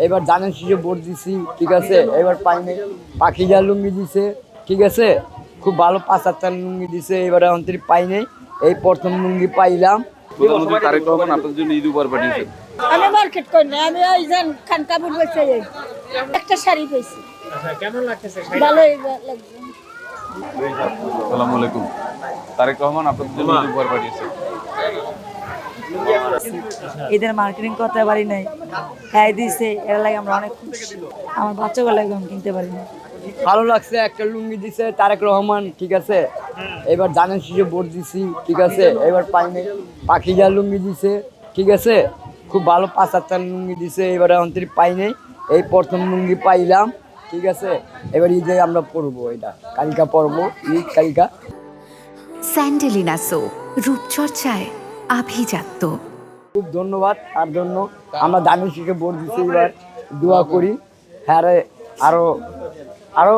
এবার ধানের শীষে ভোট দিছি, ঠিক আছে। এবার পাইনি, পাখিজার লুঙ্গি দিছে, ঠিক আছে। খুব ভালো 5-4 লুঙ্গি দিছে, এবার অন্তরি পাইনি, এই প্রথম লুঙ্গি পাইলাম। প্রধানমন্ত্রী তারেক রহমান আপনাদের জন্য ঈদ উপহার পাঠিয়েছেন। আমি মার্কেট করি না, আমি ওই যে খান কাপড় বেচে একটা শাড়ি পেয়েছি। কেমন লাগতেছে? ভালোই লাগছে। আসসালামু আলাইকুম। তারেক রহমান আপনাদের জন্য ঈদ উপহার পাঠিয়েছেন। ঈদের মার্কেটিং করতে পারি নাই, হ্যাঁ দিছে, এর লাগে আমরা অনেক খুশি। আমার বাচ্চাগুলো লাগে আমি কিনতে পারি না। ভালো লাগছে, একটা লুঙ্গি দিছে তারেক রহমান, ঠিক আছে। এবার ধানের শীষে ভোট দিছি, ঠিক আছে। এবার পাইনি, পাখিজার লুঙ্গি দিছে, ঠিক আছে। খুব ভালো 5-4 লুঙ্গি দিছে, এবার অন্তরি পাইনি, এই প্রথম লুঙ্গি পাইলাম, ঠিক আছে। এবার ঈদে আমরা পরবো, এটা কালিকা পরবো, ঈদ কালিকা। স্যান্ডেলিনা সো, রূপচর্চায় আভিজাত্য। খুব ধন্যবাদ তার জন্য। আমরা ধানের শীষে ভোট দিছি, এবার দোয়া করি হ্যাঁ রে, আরো আরো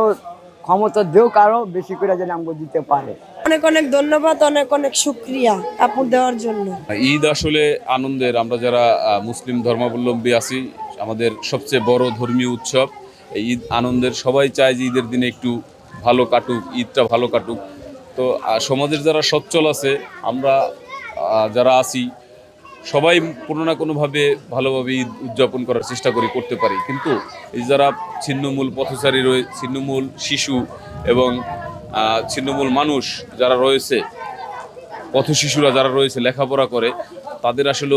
ক্ষমতা দেও, আরো বেশি করে যেন আমরা দিতে পারে। অনেক অনেক ধন্যবাদ, অনেক অনেক শুক্রিয়া কাপড় দেওয়ার জন্য। ঈদ আসলে আনন্দের, আমরা যারা মুসলিম ধর্মাবলম্বী আছি, আমাদের সবচেয়ে বড় ধর্মীয় উৎসব। এই ঈদ আনন্দের, সবাই চায় যে ঈদের দিনে একটু ভালো কাটুক, ঈদটা ভালো কাটুক। তো সমাজের যারা সচ্ছল আছে, আমরা যারা আছি, সবাই কোনো না কোনোভাবে ভালোভাবে ঈদ উদযাপন করার চেষ্টা করতে পারি। কিন্তু এই যারা ছিন্নমূল পথচারী ছিন্নমূল শিশু এবং ছিন্নমূল মানুষ যারা রয়েছে, পথ শিশুরা যারা রয়েছে, লেখাপড়া করে, তাদের আসলে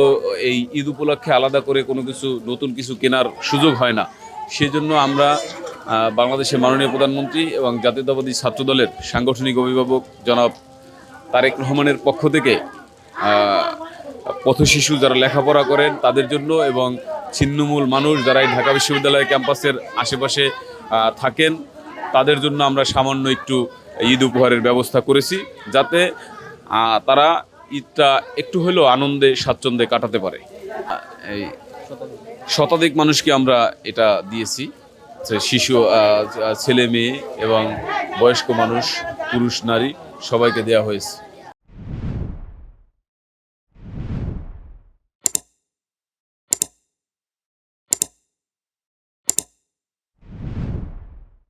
এই ঈদ উপলক্ষে আলাদা করে কোনো কিছু নতুন কিছু কেনার সুযোগ হয় না। সেজন্য আমরা বাংলাদেশের মাননীয় প্রধানমন্ত্রী এবং জাতীয়তাবাদী ছাত্রদলের সাংগঠনিক অভিভাবক জনাব তারেক রহমানের পক্ষ থেকে পথশিশু যারা লেখাপড়া করেন তাদের জন্য এবং ছিন্নমূল মানুষ যারা এই ঢাকা বিশ্ববিদ্যালয় ক্যাম্পাসের আশেপাশে থাকেন, তাদের জন্য আমরা সামান্য একটু ঈদ উপহারের ব্যবস্থা করেছি, যাতে তারা ঈদটা একটু হলেও আনন্দে স্বাচ্ছন্দ্যে কাটাতে পারে। এই শতাধিক মানুষকে আমরা এটা দিয়েছি, শিশু, ছেলে মেয়ে এবং বয়স্ক মানুষ, পুরুষ নারী সবাইকে দেওয়া হয়েছে।